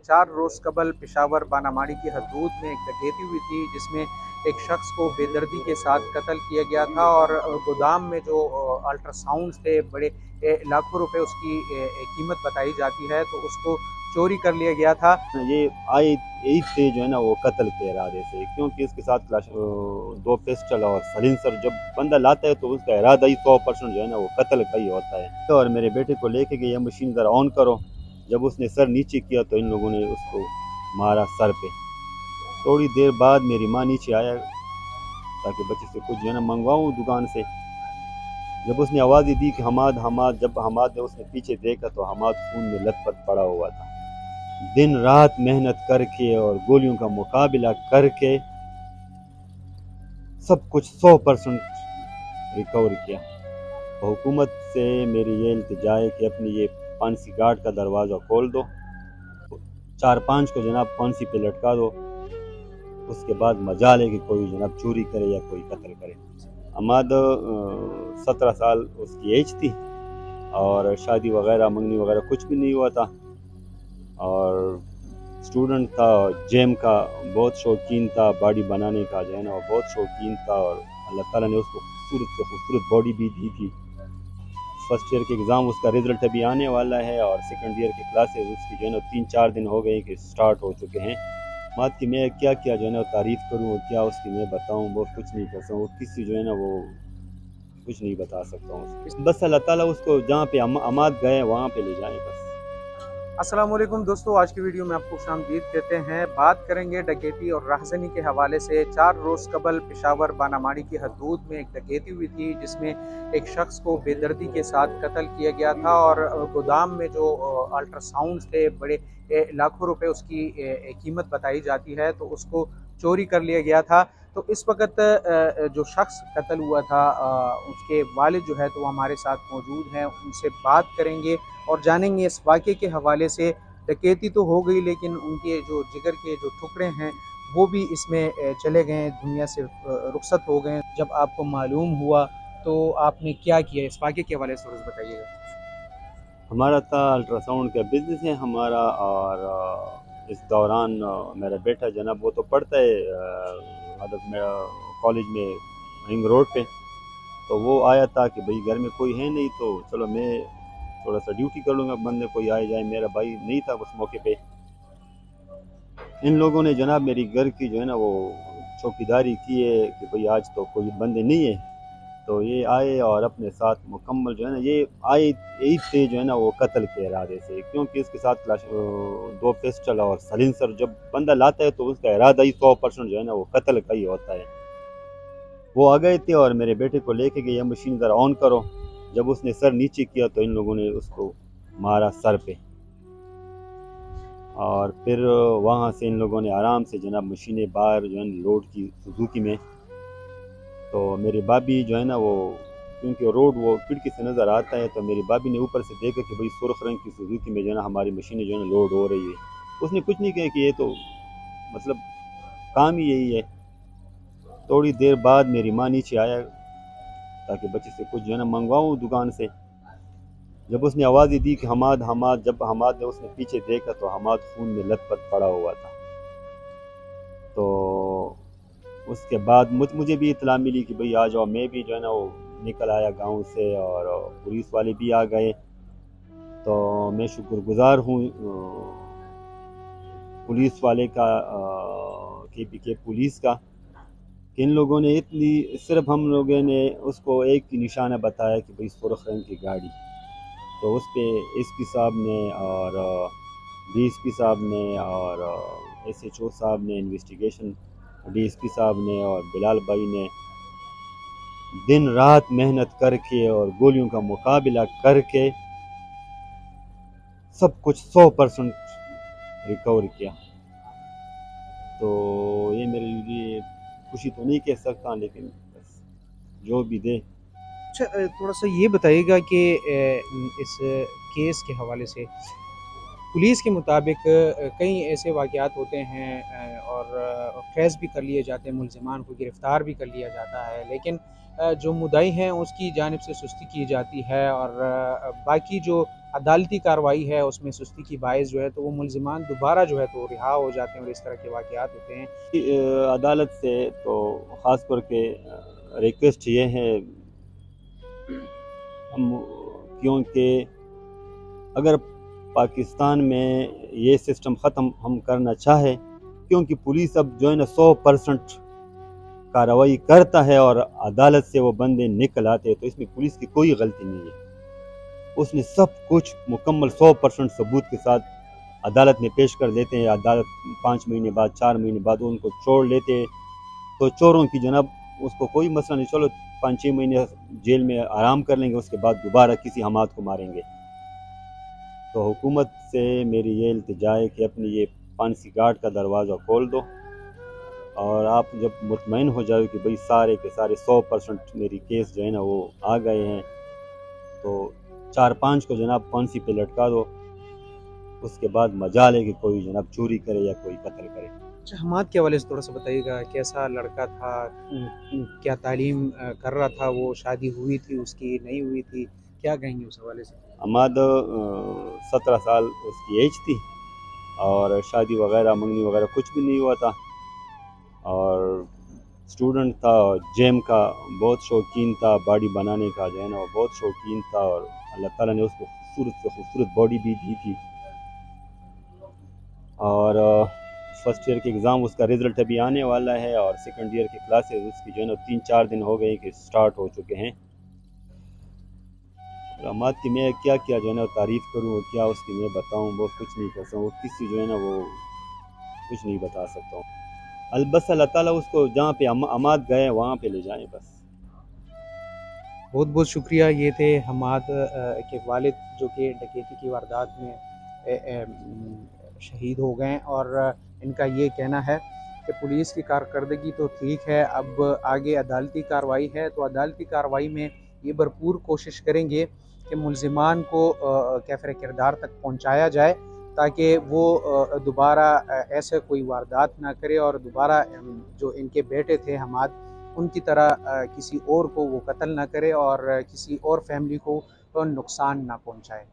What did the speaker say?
4 रोज़ कबल पेशावर बानामाड़ी की हदूद में एक डकैती हुई थी, जिसमें एक शख्स को बेदर्दी के साथ कत्ल किया गया था और गोदाम में जो अल्ट्रासाउंड थे बड़े लाखों रुपए उसकी कीमत बताई जाती है, तो उसको चोरी कर लिया गया था। ये आए ईद से जो है ना वो कत्ल के इरादे से, क्योंकि इसके साथ दो पिस्टल और सलिंसर जब बंदा लाता है तो उसका इरादा ही 100% जो है ना वो कत्ल का ही होता है। तो और मेरे बेटे को लेके गए, ये मशीन ज़रा ऑन करो। जब उसने सर नीचे किया तो इन लोगों ने उसको मारा सर पे। थोड़ी देर बाद मेरी माँ नीचे आया ताकि बच्चे से कुछ जो है ना मंगवाऊँ दुकान से। जब उसने आवाज़ दी कि हमाद हमाद, जब हमाद ने उसने पीछे देखा तो हमाद खून में लथपथ पड़ा हुआ था। दिन रात मेहनत करके और गोलियों का मुकाबला करके सब कुछ 100% रिकवर किया। हुकूमत से मेरी ये इल्तिजा है कि अपनी ये फांसी गार्ड का दरवाज़ा खोल दो, 4-5 को जनाब फांसी पे लटका दो। उसके बाद मजाल है कि कोई जनाब चोरी करे या कोई कत्ल करे। अमाद 17 साल उसकी एज थी और शादी वगैरह मंगनी वगैरह कुछ भी नहीं हुआ था, और स्टूडेंट था, जेम का बहुत शौकीन था, बॉडी बनाने का जो है ना वो बहुत शौकीन था, और अल्लाह ताला ने उसको खूबसूरत से खूबसूरत बॉडी भी दी थी। फर्स्ट ईयर के एग्ज़ाम उसका रिज़ल्ट अभी आने वाला है, और सेकंड ईयर की क्लासेस उसकी जो है ना 3-4 दिन हो गए कि स्टार्ट हो चुके हैं। बात कि मैं क्या क्या जो है ना तारीफ़ करूँ और क्या उसकी मैं बताऊँ, वो कुछ नहीं कर सकता हूँ, किसी जो है ना वो कुछ नहीं बता सकता हूँ। बस अल्लाह ताला उसको जहाँ पे अमाद गए वहाँ पे ले जाए बस। अस्सलाम वालेकुम दोस्तों, आज की वीडियो में आपको खुशामदीद कहते हैं। बात करेंगे डकैती और राहज़नी के हवाले से। 4 रोज़ कबल पेशावर बानामाड़ी की हदूद में एक डकैती हुई थी, जिसमें एक शख्स को बेदर्दी के साथ कत्ल किया गया था और गोदाम में जो अल्ट्रासाउंड थे बड़े लाखों रुपए उसकी कीमत बताई जाती है, तो उसको चोरी कर लिया गया था। तो इस वक्त जो शख्स कत्ल हुआ था उसके वालिद जो है तो वो हमारे साथ मौजूद हैं, उनसे बात करेंगे और जानेंगे इस वाक़े के हवाले से। डकैती तो हो गई, लेकिन उनके जो जिगर के जो टुकड़े हैं वो भी इसमें चले गए, दुनिया से रुखसत हो गए। जब आपको मालूम हुआ तो आपने क्या किया? इस वाक़े के हवाले से थोड़ा सा बताइएगा। हमारा था अल्ट्रासाउंड का बिज़नेस है हमारा, और इस दौरान मेरा बेटा जनाब वो तो पढ़ता है मतलब मेरा कॉलेज में रिंग रोड पे। तो वो आया था कि भाई घर में कोई है नहीं, तो चलो मैं थोड़ा सा ड्यूटी कर लूँगा, बंदे कोई आए जाए। मेरा भाई नहीं था उस मौके पे। इन लोगों ने जनाब मेरी घर की जो है ना वो चौकीदारी की है कि भाई आज तो कोई बंदे नहीं है। तो ये आए और अपने साथ मुकम्मल जो है ना ये आए ईद से जो है ना वो कत्ल के इरादे से, क्योंकि इसके साथ दो पिस्टल और सलिंसर जब बंदा लाता है तो उसका इरादा ही 100% जो है ना वो कत्ल का ही होता है। वो आ गए थे और मेरे बेटे को लेके गए, ये मशीन ज़रा ऑन करो। जब उसने सर नीचे किया तो इन लोगों ने उसको मारा सर पे, और फिर वहाँ से इन लोगों ने आराम से जनाब मशीनें बाहर जो है लोड की सुजुकी में। तो मेरी भाभी जो है ना वो, क्योंकि रोड वो खिड़की से नज़र आता है, तो मेरी भाभी ने ऊपर से देखा कि भाई सुर्ख रंग की सुजुकी में जो है ना हमारी मशीनें जो है ना लोड हो रही है। उसने कुछ नहीं किया कि ये तो मतलब काम ही यही है। थोड़ी देर बाद मेरी माँ नीचे आया ताकि बच्चे से कुछ जो है ना मंगवाऊँ दुकान से। जब उसने आवाज़ दी कि हमाद हमाद, जब हमाद ने उसने पीछे देखा तो हमाद खून में लथपथ पड़ा हुआ था। तो उसके बाद मुझे भी इत्तला मिली कि भाई आ जाओ। मैं भी जो है ना वो निकल आया गांव से, और पुलिस वाले भी आ गए। तो मैं शुक्रगुजार हूँ पुलिस वाले का, के पुलिस का, कि इन लोगों ने इतनी, सिर्फ हम लोगों ने उसको एक ही निशाना बताया कि भाई सुर्ख रंग की गाड़ी। तो उस पर एसपी साहब ने और डीएसपी साहब ने और एसएचओ साहब ने, इन्वेस्टिगेशन डीएसपी साहब ने और बिलाल भाई ने दिन रात मेहनत करके और गोलियों का मुकाबला करके सब कुछ 100% रिकवर किया। तो ये मेरे लिए खुशी तो नहीं कह सकता, लेकिन बस जो भी दे। अच्छा, थोड़ा सा ये बताइएगा कि इस केस के हवाले से पुलिस के मुताबिक कई ऐसे वाक़यात होते हैं और ट्रेस भी कर लिए जाते हैं, मुलज़िमान को गिरफ़्तार भी कर लिया जाता है, लेकिन जो मुद्दाई हैं उसकी जानिब से सुस्ती की जाती है और बाकी जो अदालती कार्रवाई है उसमें सुस्ती की बाइस जो है तो वो मुलज़िमान दोबारा जो है तो रिहा हो जाते हैं और इस तरह के वाक़यात होते हैं। अदालत से तो ख़ास करके रिक्वेस्ट ये है हम, क्योंकि अगर पाकिस्तान में ये सिस्टम ख़त्म हम करना चाहे, क्योंकि पुलिस अब जो है ना 100% कार्रवाई करता है और अदालत से वो बंदे निकल आते हैं, तो इसमें पुलिस की कोई गलती नहीं है। उसने सब कुछ मुकम्मल 100% सबूत के साथ अदालत में पेश कर देते हैं। अदालत 5 महीने बाद 4 महीने बाद उनको छोड़ लेते हैं। तो चोरों की जनाब उसको कोई मसला नहीं, चलो 5-6 महीने जेल में आराम कर लेंगे, उसके बाद दोबारा किसी हमाद को मारेंगे। तो हुकूमत से मेरी ये इल्तिजा है कि अपनी ये फांसी गार्ड का दरवाज़ा खोल दो और आप जब मुतमईन हो जाओ कि भाई सारे के सारे 100% मेरी केस जो है ना वो आ गए हैं, तो 4-5 को जनाब फांसी पे लटका दो। उसके बाद मजाल है कि कोई जनाब चोरी करे या कोई कत्ल करे। अच्छा, हमाद के हवाले से थोड़ा सा बताइएगा, कैसा लड़का था, क्या तालीम कर रहा था, वो शादी हुई थी उसकी, नहीं हुई थी, क्या कहेंगे उस हवाले से? हमाद 17 साल उसकी एज थी और शादी वगैरह मंगनी वगैरह कुछ भी नहीं हुआ था और स्टूडेंट था और जेम का बहुत शौकीन था, बॉडी बनाने का जो है ना वो बहुत शौकीन था और अल्लाह ताला ने उसको खूबसूरत से खूबसूरत बॉडी भी दी थी। और फर्स्ट ईयर के एग्ज़ाम उसका रिज़ल्ट अभी आने वाला है और सेकंड ईयर की क्लासेस उसकी जो है ना 3-4 दिन हो गए कि स्टार्ट हो चुके हैं। हमाद की मैं क्या क्या जो है ना तारीफ़ करूँ और क्या उसकी मैं बताऊँ, वो कुछ नहीं कर सकता, वो किसी जो है ना वो कुछ नहीं बता सकता हूँ। अलबस अल्लाह ताला उसको जहाँ पे हमाद गए वहाँ पे ले जाएँ बस। बहुत बहुत शुक्रिया। ये थे हमाद के वालिद जो कि डकैती की वारदात में शहीद हो गए और इनका ये कहना है कि पुलिस की कारकर्दगी तो ठीक है, अब आगे अदालती कार्रवाई है, तो अदालती कार्रवाई में ये भरपूर कोशिश करेंगे कि मुलज़िमान को कैफ़िर किरदार तक पहुँचाया जाए ताकि वो दोबारा ऐसे कोई वारदात ना करे और दोबारा जो इनके बेटे थे हमाद, उनकी तरह किसी और को वो कत्ल ना करे और किसी और फैमिली को नुकसान ना पहुँचाए।